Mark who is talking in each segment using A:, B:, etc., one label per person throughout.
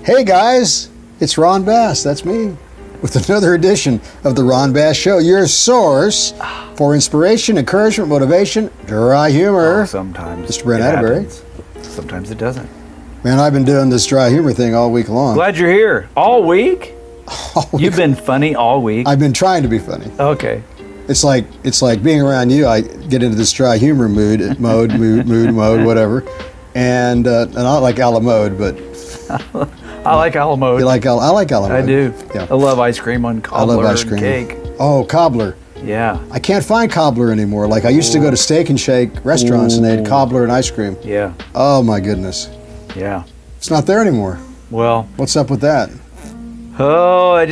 A: Hey guys, it's Ron Bass, that's me, with another edition of the Ron Bass Show, your source for inspiration, encouragement, motivation, dry humor.
B: Sometimes
A: Mr. Brent Atterbury.
B: Sometimes it doesn't.
A: Man, I've been doing this dry humor thing all week long.
B: Glad you're here. All week? You've been funny all week?
A: I've been trying to be funny.
B: Okay.
A: It's like being around you, I get into this dry humor mode, whatever. And not like a la mode, but...
B: I like a la mode.
A: I like a la mode.
B: I do.
A: Yeah.
B: I love ice cream on cobbler.
A: I love ice cream.
B: And cake.
A: Oh, cobbler.
B: Yeah.
A: I can't find cobbler anymore. Like I used to go to Steak and Shake restaurants and they had cobbler and ice cream.
B: Yeah.
A: Oh my goodness.
B: Yeah.
A: It's not there anymore.
B: Well.
A: What's up with that?
B: Oh,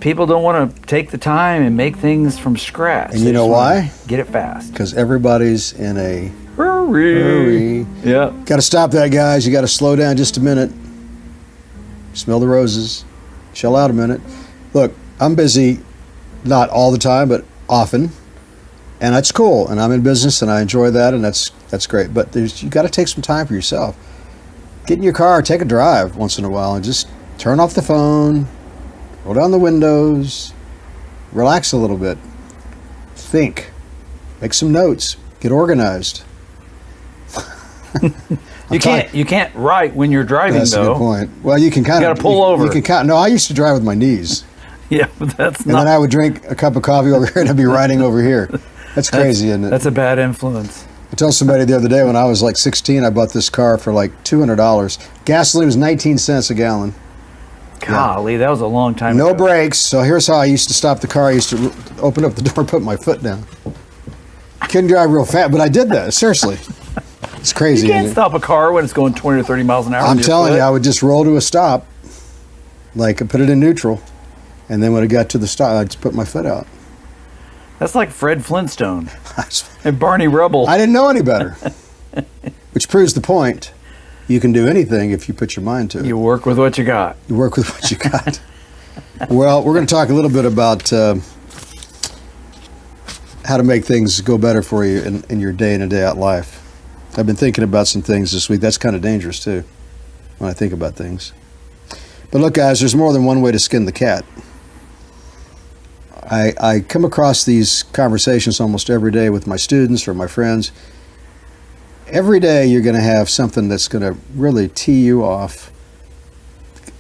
B: people don't want to take the time and make things from scratch.
A: And you know why?
B: Get it fast.
A: Because everybody's in a
B: hurry. Yeah.
A: Got to stop that, guys. You got to slow down just a minute. Smell the roses. Chill out a minute. Look, I'm busy, not all the time, but often, and that's cool. And I'm in business, and I enjoy that, and that's great. But you got to take some time for yourself. Get in your car, take a drive once in a while, and just turn off the phone, roll down the windows, relax a little bit, think, make some notes, get organized.
B: You can't write when you're driving,
A: that's
B: though.
A: That's a good point. Well, you can kind of...
B: You got to pull over.
A: You can kind of, no, I used to drive with my knees.
B: Yeah, but that's
A: and then I would drink a cup of coffee over here and I'd be riding over here. That's crazy, isn't it?
B: That's a bad influence.
A: I told somebody the other day when I was like 16, I bought this car for like $200. Gasoline was 19 cents a gallon.
B: Golly, that was a long time
A: ago. No brakes. So here's how I used to stop the car. I used to open up the door and put my foot down. Couldn't drive real fast, but I did that. Seriously. It's crazy.
B: You can't stop a car when it's going 20 or 30 miles an hour.
A: I'm telling you, I would just roll to a stop, like I put it in neutral, and then when it got to the stop, I'd just put my foot out.
B: That's like Fred Flintstone and Barney Rubble.
A: I didn't know any better, which proves the point. You can do anything if you put your mind to it.
B: You work with what you got.
A: You work with what you got. Well, we're going to talk a little bit about how to make things go better for you in your day in and day out life. I've been thinking about some things this week. That's kind of dangerous, too, when I think about things. But look, guys, there's more than one way to skin the cat. I come across these conversations almost every day with my students or my friends. Every day you're going to have something that's going to really tee you off,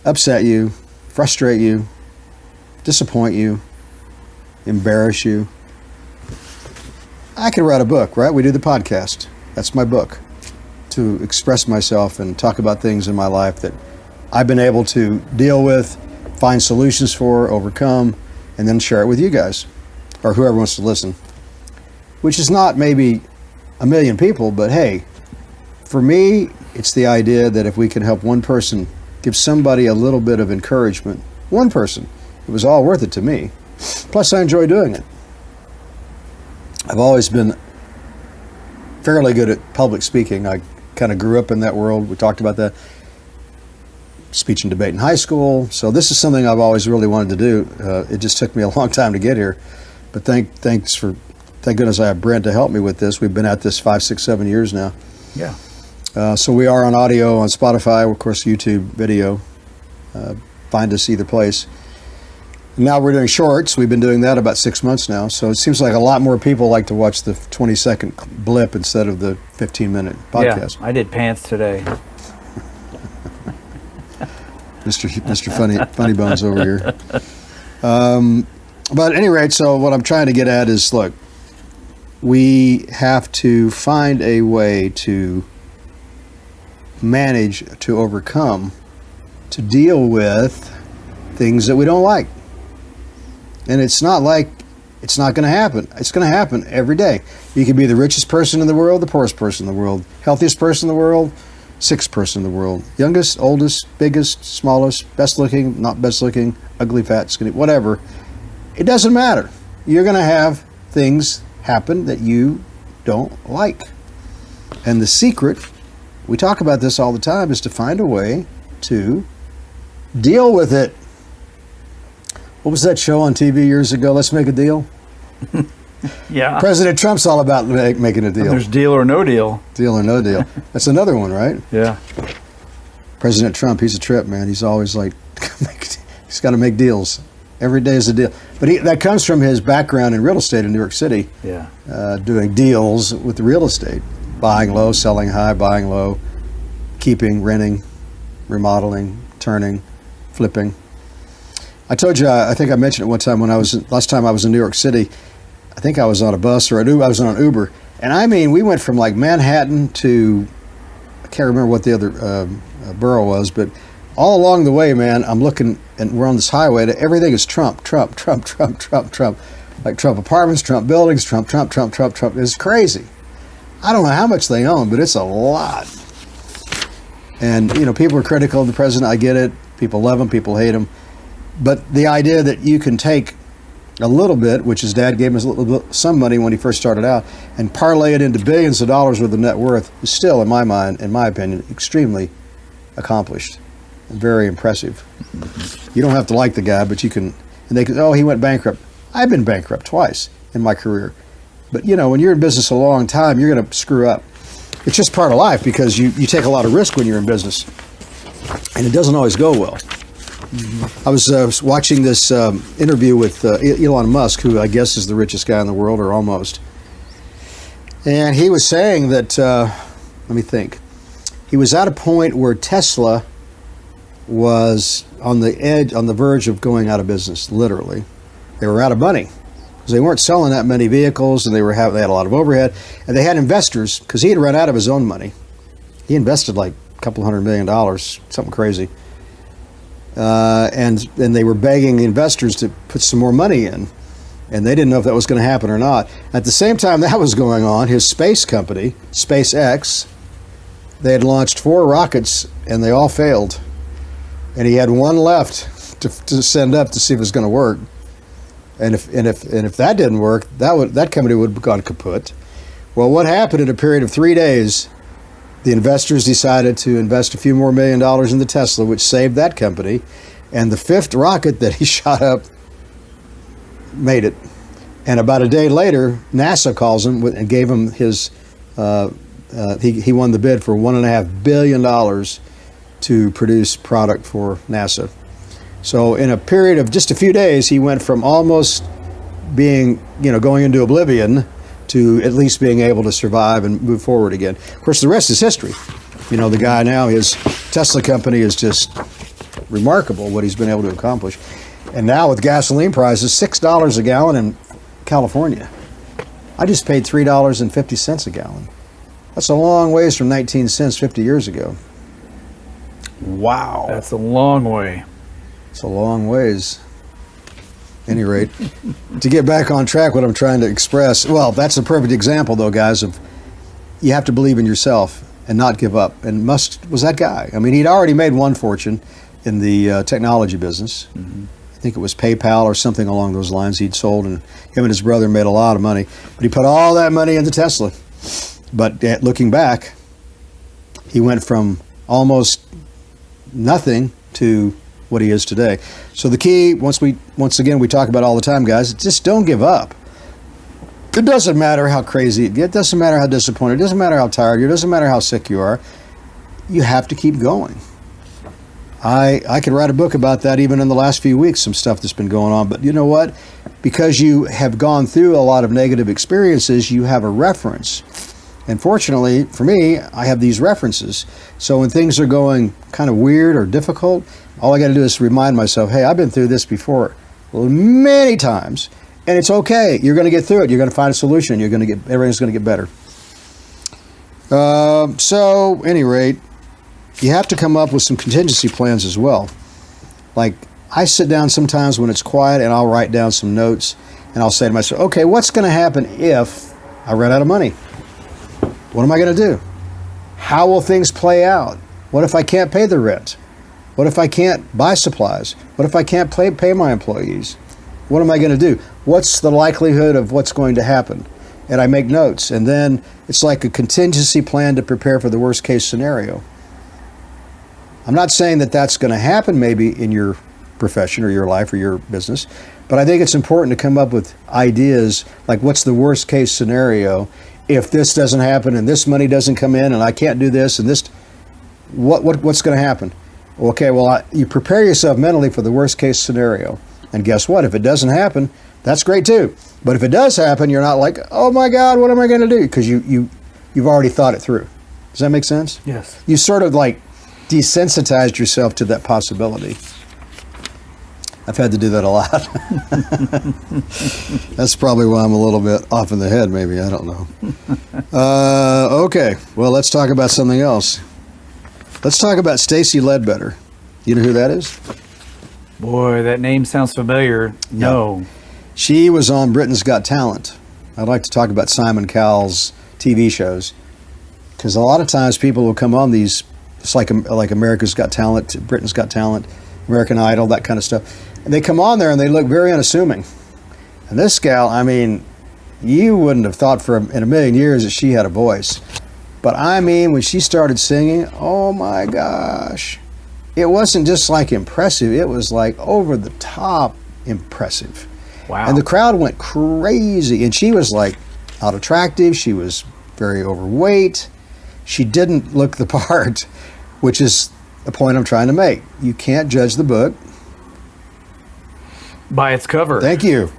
A: upset you, frustrate you, disappoint you, embarrass you. I could write a book, right? We do the podcast. That's my book, to express myself and talk about things in my life that I've been able to deal with, find solutions for, overcome, and then share it with you guys, or whoever wants to listen, which is not maybe a million people, but hey, for me, it's the idea that if we can help one person, give somebody a little bit of encouragement, one person, it was all worth it to me. Plus, I enjoy doing it. I've always been fairly good at public speaking. I kind of grew up in that world. We talked about that. Speech and debate in high school. So this is something I've always really wanted to do. It just took me a long time to get here. But thank goodness I have Brent to help me with this. We've been at this 5, 6, 7 years now.
B: Yeah.
A: So we are on audio on Spotify, of course, YouTube, video. Find us either place. Now we're doing shorts. We've been doing that about 6 months now. So it seems like a lot more people like to watch the 20-second blip instead of the 15-minute podcast.
B: Yeah, I did pants today.
A: Mr. Funny Bones over here. But at any rate, so what I'm trying to get at is, look, we have to find a way to manage, to overcome, to deal with things that we don't like. And it's not like it's not going to happen. It's going to happen every day. You can be the richest person in the world, the poorest person in the world, healthiest person in the world, sickest person in the world, youngest, oldest, biggest, smallest, best looking, not best looking, ugly, fat, skinny, whatever. It doesn't matter. You're going to have things happen that you don't like. And the secret, we talk about this all the time, is to find a way to deal with it. What was that show on TV years ago? Let's Make a Deal?
B: Yeah.
A: President Trump's all about making a deal.
B: There's deal or no deal.
A: Deal or no deal. That's another one, right?
B: Yeah.
A: President Trump, he's a trip, man. He's always like, he's got to make deals. Every day is a deal. But that comes from his background in real estate in New York City.
B: Yeah.
A: Doing deals with the real estate. Buying low, selling high, buying low, keeping, renting, remodeling, turning, flipping. I told you, I think I mentioned it one time last time I was in New York City. I think I was on a bus or I was on an Uber. And I mean, we went from like Manhattan to, I can't remember what the other borough was, but all along the way, man, I'm looking, and we're on this highway, and everything is Trump, Trump, Trump, Trump, Trump, Trump. Like Trump apartments, Trump buildings, Trump, Trump, Trump, Trump, Trump. It's crazy. I don't know how much they own, but it's a lot. And, you know, people are critical of the president. I get it. People love him, people hate him. But the idea that you can take a little bit, which his dad gave him some money when he first started out, and parlay it into billions of dollars worth of net worth is still, in my mind, in my opinion, extremely accomplished. Very impressive. You don't have to like the guy, but you can. And they can. Oh, he went bankrupt. I've been bankrupt twice in my career. But you know, when you're in business a long time, you're going to screw up. It's just part of life because you take a lot of risk when you're in business, and it doesn't always go well. I was watching this interview with Elon Musk, who I guess is the richest guy in the world, or almost. And he was saying that. Let me think. He was at a point where Tesla was on the verge of going out of business. Literally, they were out of money because they weren't selling that many vehicles, and they had a lot of overhead, and they had investors because he had run out of his own money. He invested like a couple $100 million, something crazy, and they were begging the investors to put some more money in, and they didn't know if that was going to happen or not. At the same time that was going on, his space company, SpaceX, they had launched 4 rockets, and they all failed. And he had one left to send up to see if it was going to work. And if that didn't work, that company would have gone kaput. Well, what happened in a period of 3 days? The investors decided to invest a few more $1 million into Tesla, which saved that company. And the 5th rocket that he shot up made it. And about a day later, NASA calls him and gave him his. He won the bid for $1.5 billion to produce product for NASA. So in a period of just a few days, he went from almost being, going into oblivion to at least being able to survive and move forward again. Of course, the rest is history. The guy now, his Tesla company is just remarkable what he's been able to accomplish. And now with gasoline prices, $6 a gallon in California. I just paid $3.50 a gallon. That's a long ways from 19 cents 50 years ago. Wow.
B: That's a long way.
A: It's a long ways. At any rate, to get back on track, what I'm trying to express, well, that's a perfect example, though, guys, of you have to believe in yourself and not give up. And Musk was that guy. I mean, he'd already made one fortune in the technology business. Mm-hmm. I think it was PayPal or something along those lines he'd sold, and him and his brother made a lot of money. But he put all that money into Tesla. But looking back, he went from almost nothing to what he is today. So the key, once again we talk about all the time, guys, just don't give up. It doesn't matter how crazy it gets, it doesn't matter how disappointed, it doesn't matter how tired you are, it doesn't matter how sick you are. You have to keep going. I could write a book about that even in the last few weeks, some stuff that's been going on. But you know what? Because you have gone through a lot of negative experiences, you have a reference. And fortunately for me, I have these references. So when things are going kind of weird or difficult, all I got to do is remind myself, hey, I've been through this before many times, and it's okay. You're going to get through it. You're going to find a solution. Everything's going to get better. So, at any rate, you have to come up with some contingency plans as well. Like, I sit down sometimes when it's quiet, and I'll write down some notes, and I'll say to myself, okay, what's going to happen if I run out of money? What am I going to do? How will things play out? What if I can't pay the rent? What if I can't buy supplies? What if I can't pay my employees? What am I going to do? What's the likelihood of what's going to happen? And I make notes. And then it's like a contingency plan to prepare for the worst case scenario. I'm not saying that that's going to happen maybe in your profession or your life or your business, but I think it's important to come up with ideas like what's the worst case scenario if this doesn't happen and this money doesn't come in and I can't do this and this. what's going to happen? Okay, well, you prepare yourself mentally for the worst case scenario. And guess what? If it doesn't happen, that's great too. But if it does happen, you're not like, oh my God, what am I going to do? Because you've already thought it through. Does that make sense?
B: Yes.
A: You sort of like desensitized yourself to that possibility. I've had to do that a lot. That's probably why I'm a little bit off in the head, maybe. I don't know. Okay, well, let's talk about something else. Let's talk about Stacy Ledbetter. You know who that is?
B: Boy, that name sounds familiar. No.
A: Yeah. She was on Britain's Got Talent. I'd like to talk about Simon Cowell's TV shows, because a lot of times people will come on these, it's like America's Got Talent, Britain's Got Talent, American Idol, that kind of stuff. And they come on there and they look very unassuming. And this gal, I mean, you wouldn't have thought in a million years that she had a voice. But I mean, when she started singing, oh my gosh. It wasn't just like impressive, it was like over the top impressive.
B: Wow.
A: And the crowd went crazy. And she was like not attractive, she was very overweight. She didn't look the part, which is the point I'm trying to make. You can't judge the book
B: by its cover.
A: Thank you.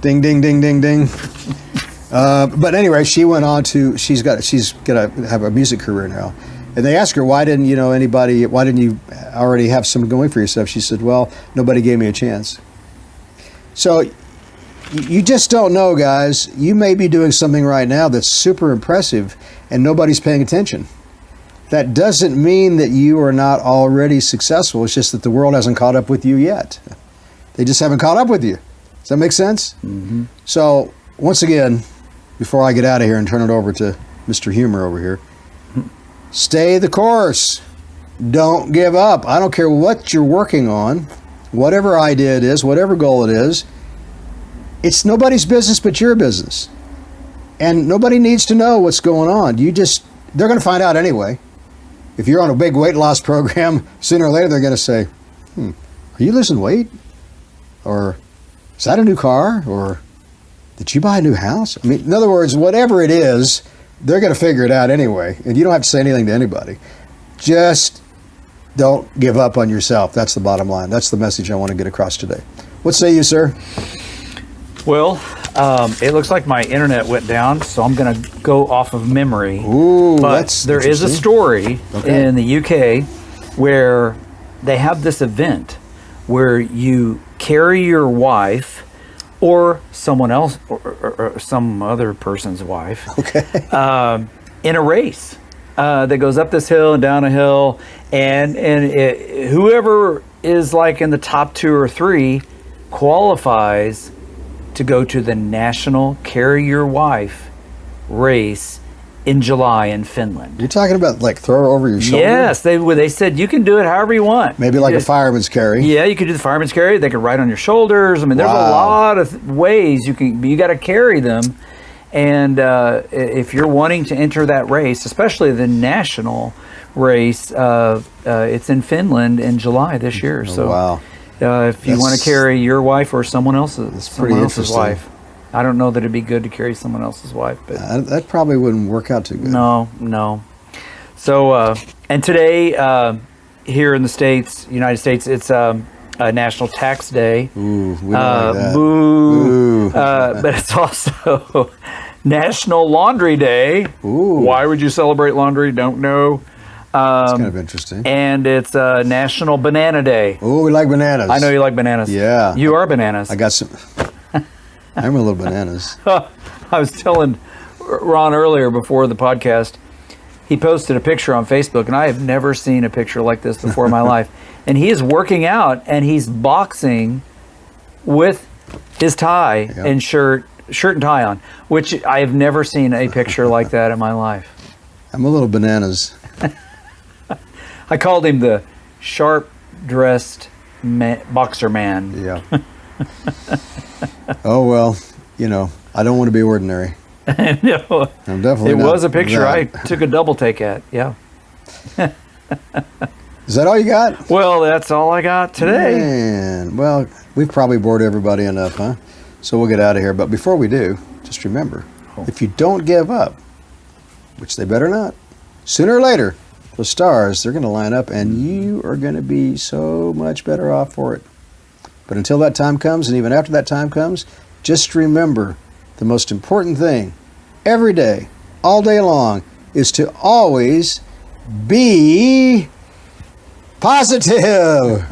A: Ding, ding, ding, ding, ding. But anyway, she went on to, she's gonna have a music career now. And they asked her, why didn't you already have something going for yourself? She said, well, nobody gave me a chance. So you just don't know, guys. You may be doing something right now that's super impressive and nobody's paying attention. That doesn't mean that you are not already successful. It's just that the world hasn't caught up with you yet. They just haven't caught up with you. Does that make sense?
B: Mm-hmm.
A: So, once again, before I get out of here and turn it over to Mr. Humor over here, stay the course. Don't give up. I don't care what you're working on, whatever idea it is, whatever goal it is. It's nobody's business but your business. And nobody needs to know what's going on. They're going to find out anyway. If you're on a big weight loss program, sooner or later they're going to say, are you losing weight? Or is that a new car? Or did you buy a new house? I mean, in other words, whatever it is, they're going to figure it out anyway. And you don't have to say anything to anybody. Just don't give up on yourself. That's the bottom line. That's the message I want to get across today. What say you, sir?
B: Well, it looks like my internet went down, so I'm going to go off of memory.
A: Ooh,
B: but
A: that's
B: there is a story in the UK where they have this event where you carry your wife or someone else or some other person's wife in a race that goes up this hill and down a hill, and whoever is like in the top 2 or 3 qualifies to go to the National Carry Your Wife race in July in Finland.
A: You're talking about like throw her over your shoulder?
B: Yes, they said you can do it however you want.
A: Maybe like a fireman's carry.
B: Yeah, you could do the fireman's carry. They could ride on your shoulders. I mean, there's a lot of ways you got to carry them. And if you're wanting to enter that race, especially the national race, it's in Finland in July this year. So if you want to carry your wife or someone else's wife, I don't know that it'd be good to carry someone else's wife, but
A: that probably wouldn't work out too good.
B: No. So, and today here in the United States, it's National Tax Day.
A: Ooh, we don't like that.
B: Boo. But it's also National Laundry Day.
A: Ooh.
B: Why would you celebrate laundry? Don't know.
A: It's kind of interesting.
B: And it's National Banana Day.
A: Oh, we like bananas.
B: I know you like bananas.
A: Yeah.
B: You are bananas.
A: I got some. I'm a little bananas.
B: I was telling Ron earlier before the podcast, he posted a picture on Facebook, and I have never seen a picture like this before in my life. And he is working out, and he's boxing with his tie and shirt and tie on, which I have never seen a picture like that in my life.
A: I'm a little bananas.
B: I called him the sharp-dressed boxer man.
A: Yeah. Oh, well, I don't want to be ordinary.
B: No,
A: I'm definitely
B: it
A: not
B: was a picture
A: that.
B: I took a double take at. Yeah.
A: Is that all you got?
B: Well, that's all I got today.
A: Man, well, we've probably bored everybody enough, huh? So we'll get out of here. But before we do, just remember, if you don't give up, which they better not, sooner or later, the stars, they're going to line up, and you are going to be so much better off for it. But until that time comes, and even after that time comes, just remember the most important thing every day, all day long, is to always be positive.